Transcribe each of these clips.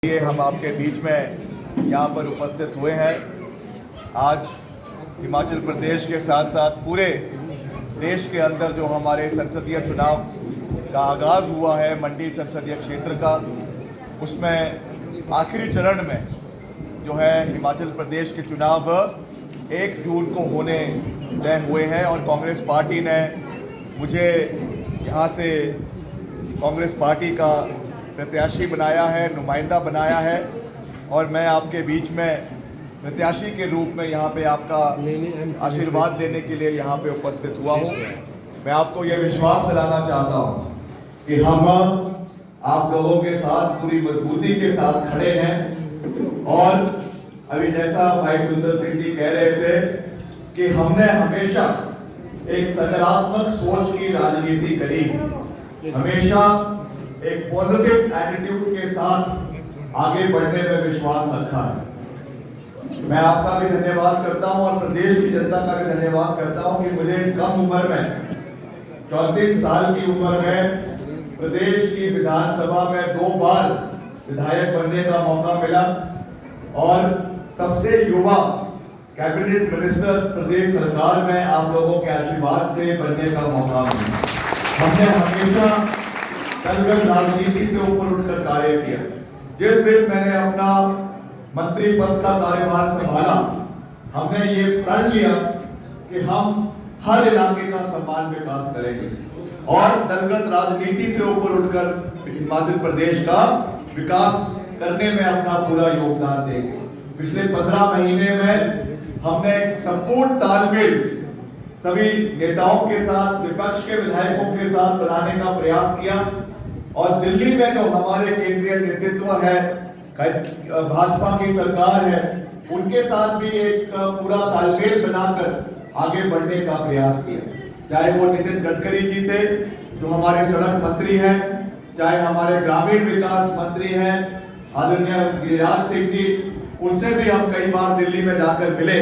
ये हम आपके बीच में यहाँ पर उपस्थित हुए हैं। आज हिमाचल प्रदेश के साथ साथ पूरे देश के अंदर जो हमारे संसदीय चुनाव का आगाज़ हुआ है मंडी संसदीय क्षेत्र का, उसमें आखिरी चरण में जो है हिमाचल प्रदेश के चुनाव 1 जून को होने तय हुए हैं और कांग्रेस पार्टी ने मुझे यहाँ से कांग्रेस पार्टी का प्रत्याशी बनाया है, नुमाइंदा बनाया है और मैं आपके बीच में प्रत्याशी के रूप में यहाँ पे आपका आशीर्वाद लेने के लिए यहाँ पे उपस्थित हुआ हूँ। मैं आपको ये विश्वास दिलाना चाहता हूँ कि हम आप लोगों के साथ पूरी मजबूती के साथ खड़े हैं और अभी जैसा भाई सुंदर सिंह जी कह रहे थे कि हमने हमेशा एक सकारात्मक सोच की राजनीति करी, हमेशा एक पॉजिटिव एटीट्यूड के साथ आगे बढ़ने में विश्वास रखा है। मैं आपका भी धन्यवाद करता हूं और प्रदेश की जनता का भी धन्यवाद करता हूं कि मुझे इस कम उम्र में 34 साल की उम्र में प्रदेश की विधानसभा में 2 बार विधायक बनने का मौका मिला और सबसे युवा कैबिनेट मिनिस्टर प्रदेश सरकार में आप लोगों के आशीर्वाद से बनने का मौका मिला। हमने हमेशा दलगत राजनीति से ऊपर उठकर कार्य किया। जिस दिन मैंने अपना मंत्री पद का कार्यभार संभाला, हमने ये प्रण लिया कि हम हर इलाके का समान विकास करेंगे और दलगत राजनीति से ऊपर उठकर हिमाचल प्रदेश का विकास करने में अपना पूरा योगदान देंगे। पिछले 15 महीने में हमने संपूर्ण तालमेल सभी नेताओं के साथ, विपक्ष के विधायकों के साथ बनाने का प्रयास किया और दिल्ली में जो हमारे केंद्रीय नेतृत्व है, भाजपा की सरकार है, उनके साथ भी एक पूरा तालमेल बनाकर आगे बढ़ने का प्रयास किया। चाहे वो नितिन गडकरी जी थे जो हमारे सड़क मंत्री हैं, चाहे हमारे ग्रामीण विकास मंत्री हैं आदरणीय गिरिराज सिंह जी, उनसे भी हम कई बार दिल्ली में जाकर मिले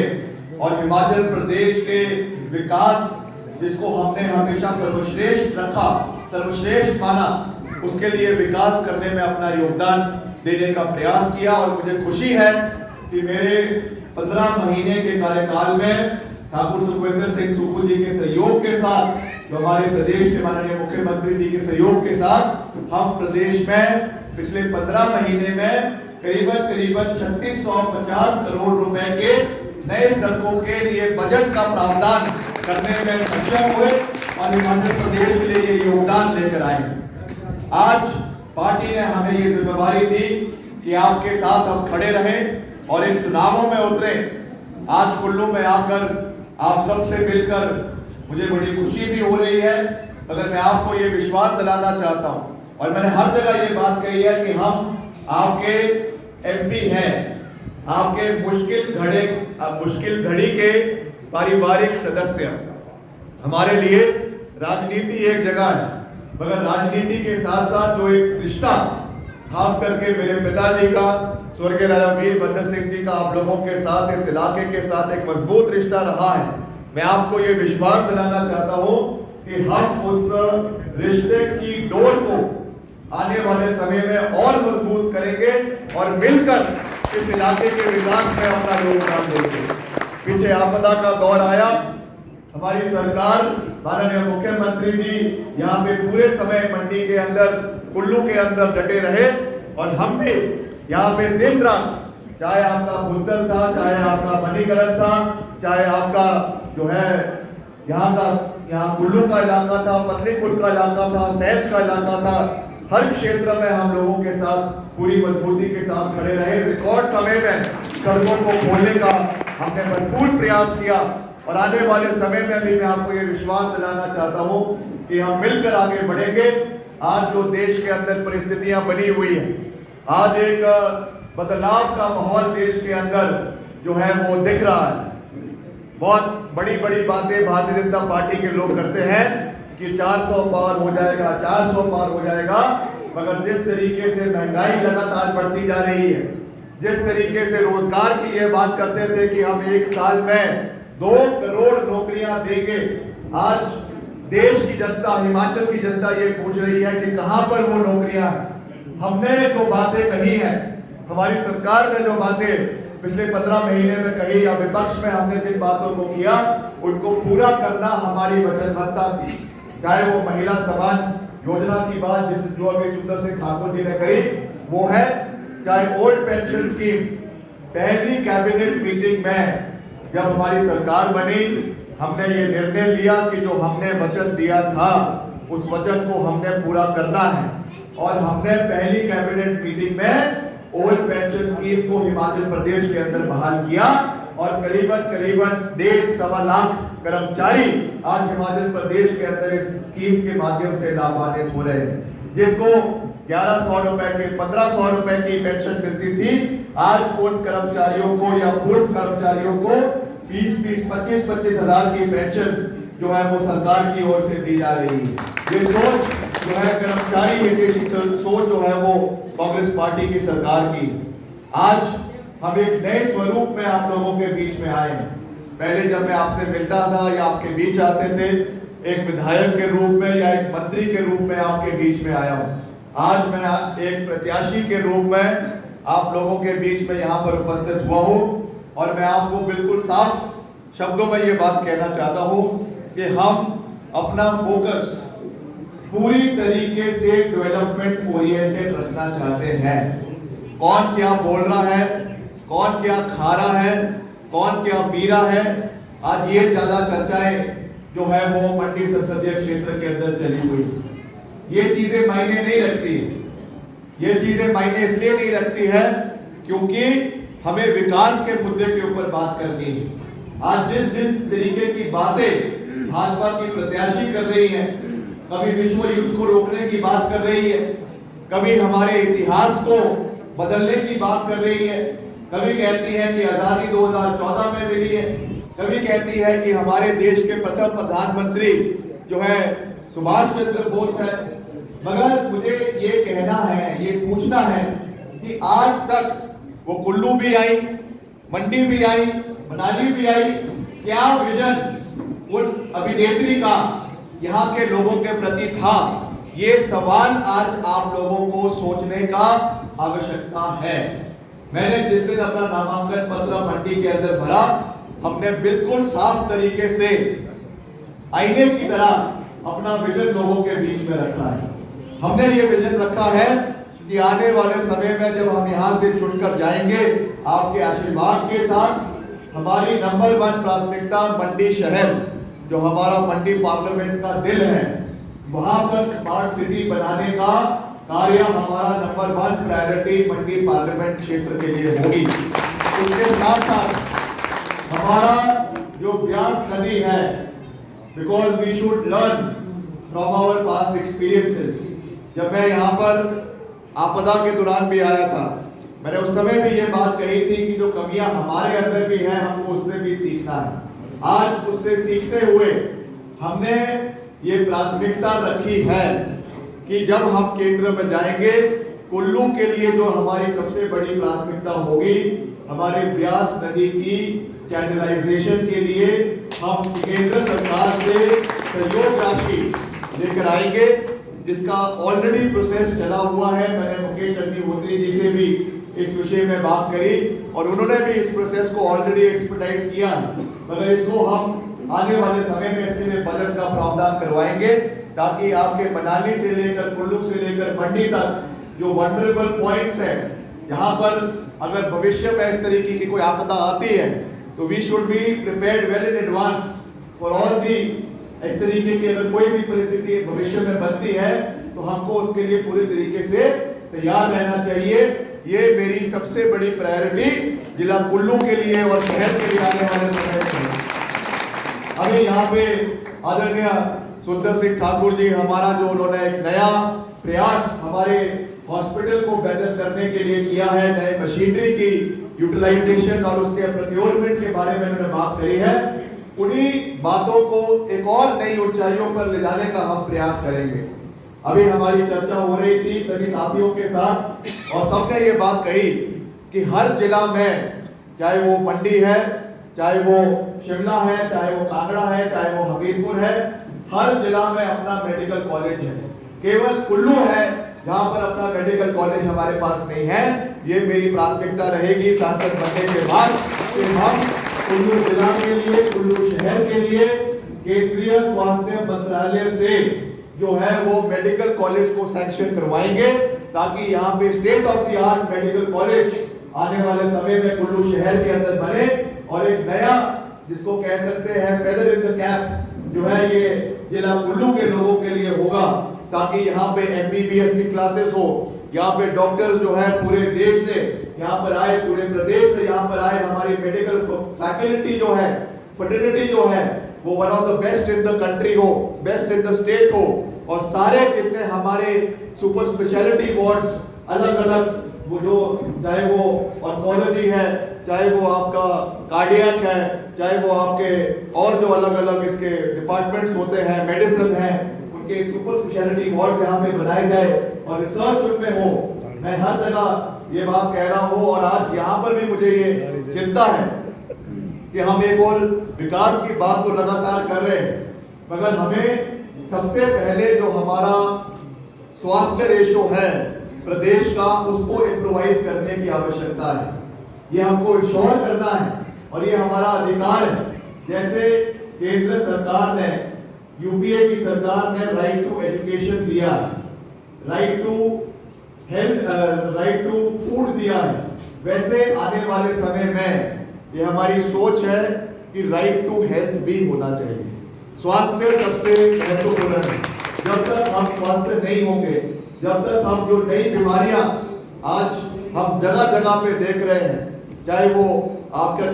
और हिमाचल प्रदेश के विकास जिसको हमने हमेशा सर्वश्रेष्ठ रखा, सर्वश्रेष्ठ माना, उसके लिए विकास करने में अपना योगदान देने का प्रयास किया। और मुझे खुशी है कि मेरे 15 महीने के कार्यकाल में ठाकुर सुखविंदर सिंह सुक्खू जी के सहयोग के साथ, जो हमारे प्रदेश के माननीय मुख्यमंत्री जी के सहयोग के साथ, हम प्रदेश में पिछले 15 महीने में करीबन 3650 करोड़ रुपए के नए सड़कों के लिए बजट का प्रावधान करने में सक्षम हुए और हिमाचल प्रदेश के लिए ये योगदान लेकर आए। आज पार्टी ने हमें ये जिम्मेदारी दी कि आपके साथ हम खड़े रहें और इन चुनावों में उतरे। आज कुल्लू में आकर आप सबसे मिलकर मुझे बड़ी खुशी भी हो रही है, मगर मैं आपको ये विश्वास दिलाना चाहता हूँ और मैंने हर जगह ये बात कही है कि हम आपके एमपी हैं, आपके मुश्किल घड़ी के पारिवारिक सदस्य। हमारे लिए राजनीति एक जगह है, मगर राजनीति के साथ साथ जो एक रिश्ता, खास करके मेरे पिताजी का, स्वर्गीय राजा वीरभद्र सिंह जी का आप लोगों के साथ, इस इलाके के साथ एक मजबूत रिश्ता रहा है। मैं आपको ये विश्वास दिलाना चाहता हूँ कि हम उस रिश्ते की डोर को आने वाले समय में और मजबूत करेंगे और मिलकर इस इलाके के विकास में अपना योगदान देंगे। पीछे आपदा का दौर आया, हमारी सरकार, माननीय मुख्यमंत्री जी यहाँ पे पूरे समय मंडी के अंदर, कुल्लू के अंदर डटे रहे और हम भी यहाँ पे दिन रात, चाहे आपका बुंदल था, चाहे आपका मणिकरण था, चाहे आपका जो है यहाँ कुल्लू का इलाका था, पथलीपुर का इलाका था, सहज का इलाका था, हर क्षेत्र में हम लोगों के साथ पूरी मजबूती के साथ खड़े रहे। रिकॉर्ड समय में सड़कों को खोलने का हमने भरपूर प्रयास किया और आने वाले समय में भी मैं आपको ये विश्वास दिलाना चाहता हूँ कि हम मिलकर आगे बढ़ेंगे। आज जो देश के अंदर परिस्थितियां बनी हुई है, आज एक बदलाव का माहौल देश के अंदर जो है वो दिख रहा है। बहुत बड़ी बड़ी बातें भारतीय जनता पार्टी के लोग करते हैं कि 400 पार हो जाएगा, 400 पार हो जाएगा, मगर जिस तरीके से महंगाई लगातार बढ़ती जा रही है, जिस तरीके से रोजगार की ये बात करते थे कि हम 1 साल में 2 करोड़ नौकरियां देंगे, आज देश की जनता, हिमाचल की जनता ये पूछ रही है कि कहां पर वो नौकरियां हैं। हमने जो बातें कही हैं हमारी सरकार ने जो बातें पिछले 15 महीने में कही या विपक्ष में हमने जिन बातों को किया उनको पूरा करना हमारी वचनबद्धता थी। चाहे वो महिला समान योजना की बात जिस जो अभी सुंदर सिंह ठाकुर जी ने कही वो है, चाहे ओल्ड पेंशन स्कीम। पहली कैबिनेट मीटिंग में जब हमारी सरकार बनी हमने ये निर्णय लिया कि जो हमने वचन दिया था उस वचन को हमने पूरा करना है और हमने पहली कैबिनेट मीटिंग में ओल्ड पेंशन स्कीम को हिमाचल प्रदेश के अंदर बहाल किया और करीबन 1.5-1.25 लाख कर्मचारी आज हिमाचल प्रदेश के अंदर इस स्कीम के माध्यम से लाभान्वित हो रहे हैं। जिनको 1100 रुपए के 1500 रुपए की पेंशन मिलती थी, आज उन कर्मचारियों को या पूर्व कर्मचारियों को 25 हजार की पेंशन जो है वो सरकार की ओर से दी जा रही है। ये सोच जो है कर्मचारी हितैषी सोच जो है वो कांग्रेस पार्टी की सरकार की। आज हम एक नए स्वरूप में आप लोगों के बीच में आए हैं। पहले जब मैं आपसे मिलता था या आपके बीच आते थे एक विधायक के रूप में या एक मंत्री के रूप में आपके बीच में आया हूं। आज मैं एक प्रत्याशी के रूप में आप लोगों के बीच में यहाँ पर उपस्थित हुआ हूँ और मैं आपको बिल्कुल साफ शब्दों में ये बात कहना चाहता हूँ कि हम अपना फोकस पूरी तरीके से डेवलपमेंट ओरिएंटेड रखना चाहते हैं। कौन क्या बोल रहा है, कौन क्या खा रहा है, कौन क्या पी रहा है, आज ये ज्यादा चर्चाएं जो है वो मंडी संसदीय क्षेत्र के अंदर चली हुई। ये चीजें मायने नहीं रखती। ये चीजें मायने इसलिए नहीं रखती है क्योंकि हमें विकास के मुद्दे के ऊपर बात करनी है। आज जिस जिस तरीके की बातें भाजपा की प्रत्याशी कर रही है, कभी विश्व युद्ध को रोकने की बात कर रही है, कभी हमारे इतिहास को बदलने की बात कर रही है, कभी कहती है कि आजादी 2014 में मिली है, कभी कहती है कि हमारे देश के प्रथम प्रधानमंत्री जो है सुभाष चंद्र बोस है। मगर मुझे ये कहना है, ये पूछना है कि आज तक वो कुल्लू भी आई, मंडी भी आई, मनाली भी आई, क्या विजन उन अभिनेत्री का यहाँ के लोगों के प्रति था? ये सवाल आज आप लोगों को सोचने का आवश्यकता है। मैंने जिस दिन अपना नामांकन पत्र मंडी के अंदर भरा, हमने बिल्कुल साफ तरीके से आईने की तरह अपना विजन लोगों के बीच में रखा है। हमने ये विजन रखा है कि आने वाले समय में जब हम यहाँ से चुनकर जाएंगे आपके आशीर्वाद के साथ, हमारी नंबर 1 प्राथमिकता मंडी शहर जो हमारा मंडी पार्लियामेंट का दिल है, वहां पर स्मार्ट सिटी बनाने का कार्य हमारा नंबर 1 प्रायोरिटी मंडी पार्लियामेंट क्षेत्र के लिए होगी। इसके साथ साथ हमारा जो ब्यास नदी है, because we should learn from our past experiences. जब मैं यहाँ पर आपदा के दौरान भी आया था, मैंने उस समय भी ये बात कही थी कि जो कमियां हमारे अंदर भी है हमको उससे भी सीखना है। आज उससे सीखते हुए हमने ये प्राथमिकता रखी है कि जब हम केंद्र में जाएंगे, कुल्लू के लिए जो हमारी सबसे बड़ी प्राथमिकता होगी, हमारे ब्यास नदी की चैनलाइजेशन के लिए हम केंद्र सरकार से सहयोग राशि लेकर आएंगे, जिसका ऑलरेडी प्रोसेस चला हुआ है। मैंने मुकेश अग्निहोत्री जी से भी इस विषय में बात करी और उन्होंने भी इस प्रोसेस को ऑलरेडी एक्सपेडाइट किया, मगर इसको हम आने वाले समय में इसके लिए बजट का प्रावधान करवाएंगे ताकि आपके मनाली से लेकर कुल्लू से लेकर मंडी तक जो वनरेबल पॉइंट्स है, यहाँ पर अगर भविष्य में इस तरीके की कोई आपदा आती है तो we should be prepared well in advance for all the. इस तरीके की अगर कोई भी परिस्थिति भविष्य में बनती है तो हमको उसके लिए पूरी तरीके से तैयार रहना चाहिए। ये मेरी सबसे बड़ी प्रायोरिटी जिला कुल्लू के लिए और शहर के लिए आने वाले समय में। अभी यहाँ पे आदरणीय सुंदर सिंह ठाकुर जी हमारा जो उन्होंने एक नया प्रयास हमारे हॉस्पिटल को बेहतर करने के लिए किया है, नए मशीनरी की यूटिलाइजेशन और उसके प्रोक्योरमेंट के बारे में उन्होंने बात करी है, उन्हीं बातों को एक और नई ऊंचाइयों पर ले जाने का हम प्रयास करेंगे। अभी हमारी चर्चा हो रही थी सभी साथियों के साथ और सबने ये बात कही कि हर जिला में, चाहे वो मंडी है, चाहे वो शिमला है, चाहे वो कांगड़ा है, चाहे वो हमीरपुर है, हर जिला में अपना मेडिकल कॉलेज है। केवल कुल्लू है जहां पर अपना मेडिकल कॉलेज हमारे पास नहीं है, ये मेरी प्राथमिकता रहेगी सांसद बनने के बाद कि हम कुल्लू जिला के लिए, कुल्लू शहर के लिए केंद्रीय स्वास्थ्य मंत्रालय से जो है वो मेडिकल कॉलेज को सैंक्शन करवाएंगे, ताकि यहाँ पे state of the art medical college आने वाले समय में कुल्लू शहर के अंदर बने और एक नया, जिसको कह सकते हैं फेदर इन द कैप, जो है ये जिला कुल्लू के लोगों के लिए होगा, ताकि यहाँ पे एमबीबीएस की क्लासेस हो, यहाँ पे डॉक्टर्स जो है पूरे देश से यहाँ पर आए, पूरे प्रदेश से यहाँ पर आए, हमारी मेडिकल फैकल्टी जो है, फर्टिलिटी जो है वो one of the best in the country हो, बेस्ट इन द स्टेट हो, और सारे जितने हमारे सुपर स्पेशलिटी वार्ड्स अलग अलग, वो जो चाहे वो ऑन्कोलॉजी है, चाहे वो आपका कार्डियक है, चाहे वो आपके और जो अलग अलग इसके डिपार्टमेंट्स होते हैं, मेडिसिन है, उनके सुपर स्पेशलिटी वार्ड यहाँ पे बनाए जाए और रिसर्च उनमें हो। मैं हर जगह ये बात कह रहा हूँ और आज यहाँ पर भी मुझे ये चिंता है कि हम एक और विकास की बात तो लगातार कर रहे हैं, मगर हमें सबसे पहले जो हमारा स्वास्थ्य रेशो है प्रदेश का, उसको इम्प्रोवाइज करने की आवश्यकता है। ये हमको इंश्योर करना है और ये हमारा अधिकार है। जैसे केंद्र सरकार ने, यूपीए की सरकार ने राइट टू एजुकेशन दिया है, right to health, right to food दिया है, वैसे आने वाले समय में ये हमारी सोच है कि राइट टू हेल्थ भी होना चाहिए। स्वास्थ्य सबसे महत्वपूर्ण है। जब तक हम स्वस्थ नहीं होंगे, जब तक हम जो नई बीमारियां आज हम जगह जगह पे देख रहे हैं, चाहे वो आपके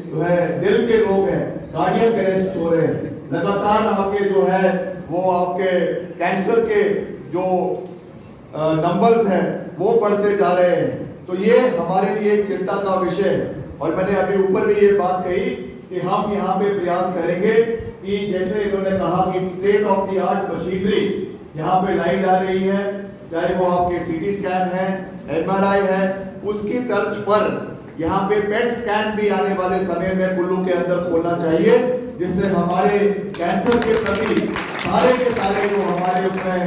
जो है दिल के रोग हैं, कार्डियक अरेस्ट हो रहे हैं, लगातार आपके जो है वो आपके कैंसर के जो नंबर्स हैं वो बढ़ते जा रहे हैं, तो ये हमारे लिए एक चिंता का विषय है। और मैंने अभी ऊपर भी ये बात कही कि हम यहाँ पे प्रयास करेंगे कि जैसे इन्होंने कहा कि state of the art machinery यहाँ पे लाई जा रही है, चाहे वो आपके सीटी स्कैन है, एमआरआई है, उसकी तर्ज पर यहाँ पे पेट स्कैन भी आने वाले समय में कुल्लू के अंदर खोलना चाहिए, जिससे हमारे कैंसर के प्रति सारे के सारे जो हमारे उसमें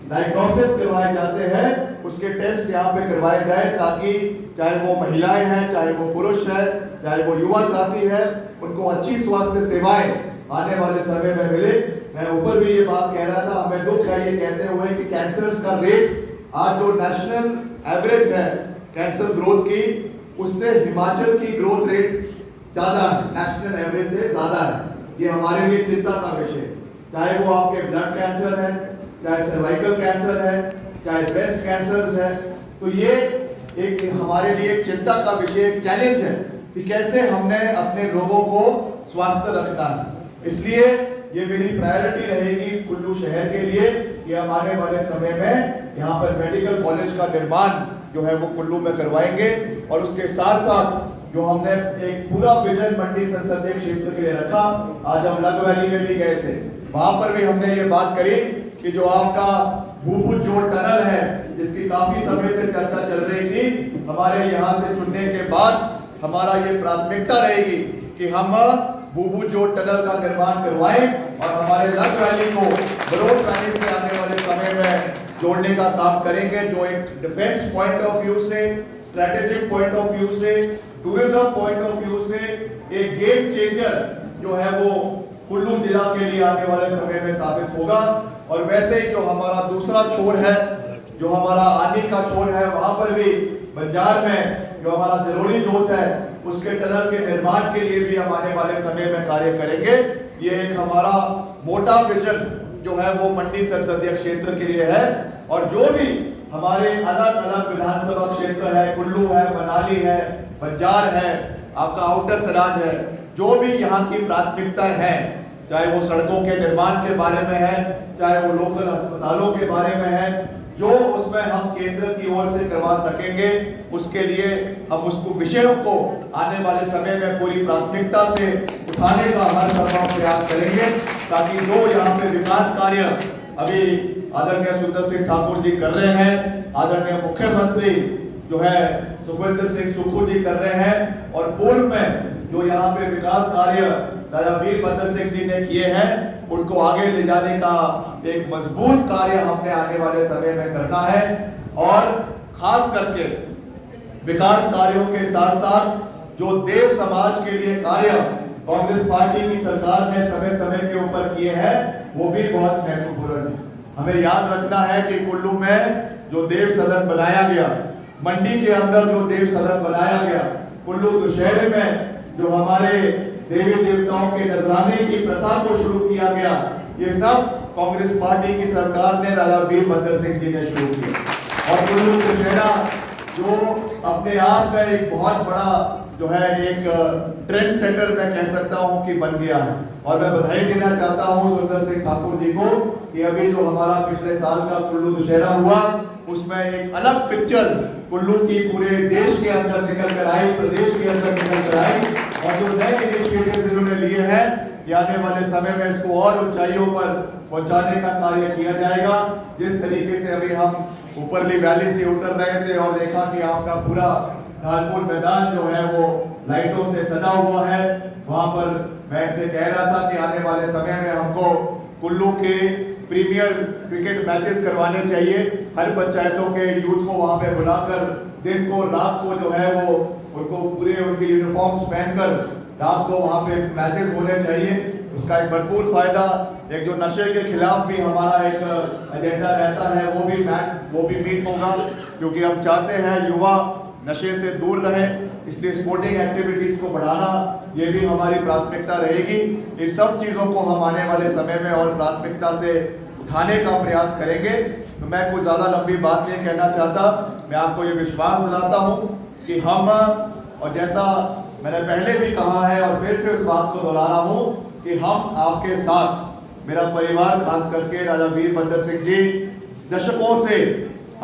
डायग्नोसिस करवाए जाते हैं, उसके टेस्ट यहाँ पे करवाए जाए, ताकि चाहे वो महिलाएं हैं, चाहे वो पुरुष है, चाहे वो युवा साथी है, उनको अच्छी स्वास्थ्य सेवाएं आने वाले समय में मिले। मैं ऊपर भी ये बात कह रहा था, हमें दुख है ये कहते हुए कि कैंसर का रेट आज जो नेशनल एवरेज है कैंसर ग्रोथ की, उससे हिमाचल की ग्रोथ रेट ज्यादा है, नेशनल एवरेज से ज्यादा है। ये हमारे लिए चिंता का विषय, चाहे वो आपके ब्लड कैंसर है, चाहे सर्वाइकल कैंसर है, चाहे ब्रेस्ट कैंसर है, तो ये एक हमारे लिए एक चिंता का विषय, एक चैलेंज है कि कैसे हमने अपने लोगों को स्वास्थ्य रखना है। इसलिए ये मेरी प्रायोरिटी रहेगी कुल्लू शहर के लिए कि हम आने वाले समय में यहाँ पर मेडिकल कॉलेज का निर्माण जो है वो कुल्लू में करवाएंगे, और उसके साथ साथ जो हमने एक पूरा विजन मंडी संसदीय क्षेत्र के लिए रखा, आज हम लग वैली में भी गए थे, वहां पर भी हमने ये बात करी कि जो आपका भूभुज जोड़ टनल है, जिसकी काफी समय से चर्चा चल रही थी, हमारे यहाँ से चुनने के बाद हमारा ये प्राथमिकता रहेगी कि हम भूभुज जोड़ टनल का निर्माण करवाएं और हमारे लग वैली को बरोड वैली से आने वाले समय में जोड़ने का काम करेंगे, जो एक डिफेंस पॉइंट ऑफ व्यू से, स्ट्रेटेजिक पॉइंट ऑफ व्यू से, टूरिज्म पॉइंट ऑफ व्यू से एक गेम चेंजर जो है वो कुल्लू जिला के लिए आने वाले समय में साबित होगा। और वैसे ही जो हमारा दूसरा छोर है, जो हमारा आनी का छोर है, वहां पर भी बंजार में जो हमारा जलोड़ी जोत है, उसके टनल के निर्माण के लिए भी हम आने वाले समय में कार्य करेंगे। ये एक हमारा मोटा विजन जो है वो मंडी संसदीय क्षेत्र के लिए है, और जो भी हमारे अलग अलग विधानसभा क्षेत्र है, कुल्लू है, मनाली है, बंजार है, आपका आउटर सराज है, जो भी यहाँ की प्राथमिकताएं हैं, चाहे वो सड़कों के निर्माण के बारे में है, चाहे वो लोकल अस्पतालों के बारे में है, जो उसमें हम केंद्र की ओर से करवा सकेंगे, उसके लिए हम उसको विषयों को आने वाले समय में पूरी प्राथमिकता से उठाने का हर संभव प्रयास करेंगे, ताकि जो यहाँ पे विकास कार्य अभी आदरणीय सुंदर सिंह ठाकुर जी कर रहे हैं, आदरणीय मुख्यमंत्री जो है सुखविंदर सिंह सुक्खू जी कर रहे हैं, और पूर्व में जो यहाँ पे विकास कार्य राजा वीरभद्र सिंह जी ने किए हैं, उनको आगे ले जाने का एक मजबूत कार्य हमने आने वाले समय में करना है। और खास करके विकास कार्यों के साथ साथ जो देव समाज के लिए कार्य कांग्रेस पार्टी की सरकार ने समय समय के ऊपर किए हैं वो भी बहुत महत्वपूर्ण है। हमें याद रखना है कि कुल्लू में जो देव सदन बनाया गया, मंडी के अंदर जो देव सदन बनाया गया, कुल्लू दुशहरे में जो हमारे देवी देवताओं के नजराने की प्रथा को शुरू किया गया, ये सब कांग्रेस पार्टी की सरकार ने राजा वीरभद्र सिंह जी ने शुरू किया। और कुल्लू दुशहरा जो अपने आप में एक बहुत बड़ा जो है एक ट्रेंड सेटर मैं कह सकता हूं कि बन गया है। और मैं बधाई देना चाहता हूं सुंदर सिंह ठाकुर जी को कि अभी जो हमारा पिछले साल का कुल्लू दुशहरा हुआ उसमें एक अलग पिक्चर कुल्लू की पूरे देश के अंदर निकल कर आई, प्रदेश के अंदर निकल कर आई। और जो नए इनिशिएटिव इन्होंने लिए हैं कि आने वाले समय में इसको और ऊंचाइयों पर पहुंचाने का कार्य किया जाएगा। जिस तरीके से अभी हम ऊपरली वैली से उतर रहे थे और देखा कि आपका पूरा ढालपुर मैदान जो है वो लाइटों से सजा हुआ है, वहां पर मैं इनसे कह रहा था कि आने वाले समय में हमको कुल्लू के प्रीमियर क्रिकेट मैचेस करवाने चाहिए। हर पंचायतों के यूथ को वहां पे बुलाकर दिन को रात को जो है वो उनको पूरे उनके यूनिफॉर्म्स पहनकर रात को वहां पे मैचेस होने चाहिए। उसका एक भरपूर फायदा, एक जो नशे के खिलाफ भी हमारा एक एजेंडा रहता है वो भी मीट होगा, क्योंकि हम चाहते हैं युवा नशे से दूर रहे। इसलिए स्पोर्टिंग एक्टिविटीज को बढ़ाना ये भी हमारी प्राथमिकता रहेगी। इन सब चीजों को हम आने वाले समय में और प्राथमिकता से उठाने का प्रयास करेंगे। तो मैं कुछ ज्यादा लंबी बात नहीं कहना चाहता, मैं आपको ये विश्वास दिलाता हूँ कि हम, और जैसा मैंने पहले भी कहा है और फिर से उस बात को दोहरा रहा हूँ कि हम आपके साथ, मेरा परिवार खास करके राजा वीरभद्र सिंह जी दशकों से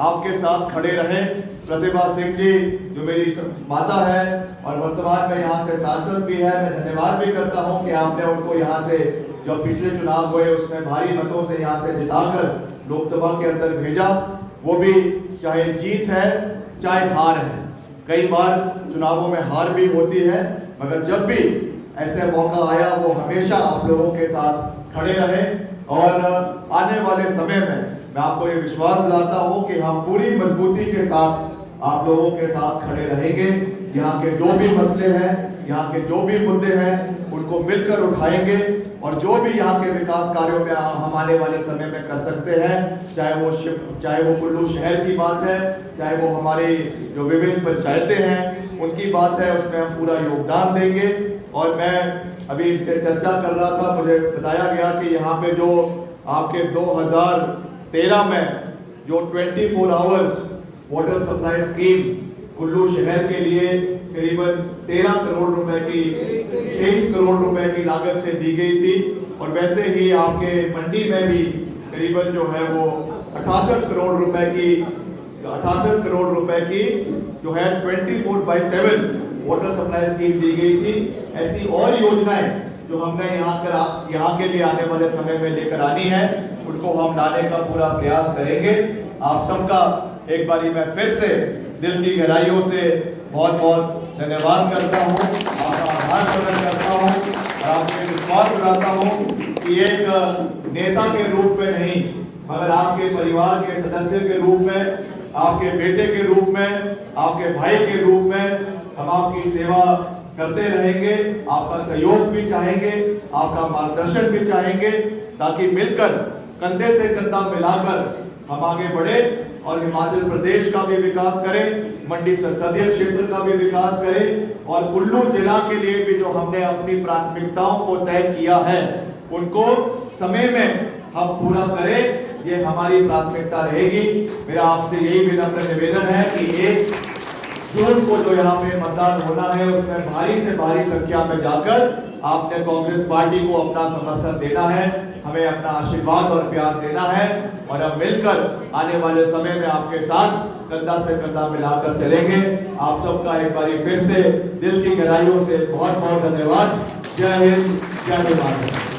आपके साथ खड़े रहे। प्रतिभा सिंह जी जो मेरी माता है और वर्तमान में यहाँ से सांसद भी है, मैं धन्यवाद भी करता हूँ कि आपने उनको यहाँ से जो पिछले चुनाव हुए उसमें भारी मतों से यहाँ से जिताकर लोकसभा के अंदर भेजा। वो भी चाहे जीत है चाहे हार है, कई बार चुनावों में हार भी होती है, मगर जब भी ऐसे मौका आया वो हमेशा आप लोगों के साथ खड़े रहे। और आने वाले समय में मैं आपको ये विश्वास दिलाता हूं कि हम पूरी मजबूती के साथ आप लोगों के साथ खड़े रहेंगे। यहाँ के जो भी मसले हैं, यहाँ के जो भी मुद्दे हैं, उनको मिलकर उठाएंगे और जो भी यहाँ के विकास कार्यों में हम आने वाले समय में कर सकते हैं, चाहे वो कुल्लू शहर की बात है, चाहे वो हमारी जो विभिन्न पंचायतें हैं उनकी बात है, उसमें हम पूरा योगदान देंगे। और मैं अभी इनसे चर्चा कर रहा था, मुझे बताया गया कि यहाँ पे जो आपके 2013 में जो 24 hours water supply scheme Kullu शहर के लिए करीबन 13 करोड़ रुपए की 23 करोड़ रुपए की लागत से दी गई थी। और वैसे ही आपके मंडी में भी करीबन जो है वो 68 करोड़ रुपए की जो है 24/7 वाटर सप्लाई स्कीम दी गई थी। ऐसी और योजनाएं जो हमने यहाँ के लिए आने वाले समय में लेकर आनी है, उनको हम लाने का पूरा प्रयास करेंगे। आप सबका एक बारी मैं फिर से दिल की गहराइयों से बहुत बहुत धन्यवाद करता हूँ, आपका आभार प्रकट करता हूँ और आपको विश्वास दिलाता हूँ कि एक नेता के रूप में नहीं, मगर आपके परिवार के सदस्य के रूप में, आपके बेटे के रूप में, आपके भाई के रूप में हम आपकी सेवा करते रहेंगे। आपका सहयोग भी चाहेंगे, आपका मार्गदर्शन भी चाहेंगे, ताकि मिलकर कंधे से कंधा मिलाकर हम आगे बढ़े और हिमाचल प्रदेश का भी विकास करें, मंडी संसदीय क्षेत्र का भी विकास करें और कुल्लू जिला के लिए भी जो हमने अपनी प्राथमिकताओं को तय किया है उनको समय में हम पूरा करें। ये हमारी प्राथमिकता रहेगी। मेरा आपसे यही विनम्र निवेदन है कि 1 जून को जो यहाँ पे मतदान होना है उसमें भारी से भारी संख्या में जाकर आपने कांग्रेस पार्टी को अपना समर्थन देना है, हमें अपना आशीर्वाद और प्यार देना है और हम मिलकर आने वाले समय में आपके साथ कंधा से कंधा मिलाकर चलेंगे। आप सबका एक बार फिर से दिल की गहराइयों से बहुत बहुत धन्यवाद। जय हिंद, जय भारत।